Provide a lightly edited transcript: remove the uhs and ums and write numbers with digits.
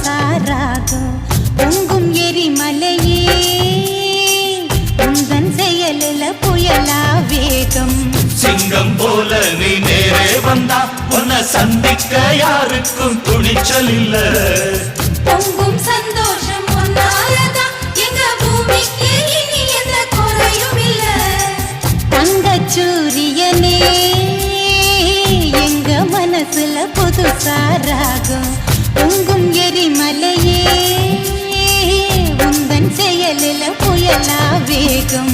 புதுசாராகும் பொங்கும் எரிமலையே உந்தன் செயலில புயலா வேகம் சிங்கம் போல நீ நேரே வந்தா உன்னை சந்திக்க யாருக்கும் துணிச்சல் இல்ல பொங்கும் சந்தோஷம் ஒன்னாலதா எங்க பூமிக்கு இனி எந்த குறையும் இல்ல தங்கச்சூரியனே எங்க மனசுல புதுசாராகும் பொங்கும் எரிமலையே உந்தன் செயலில புயலா வேகம்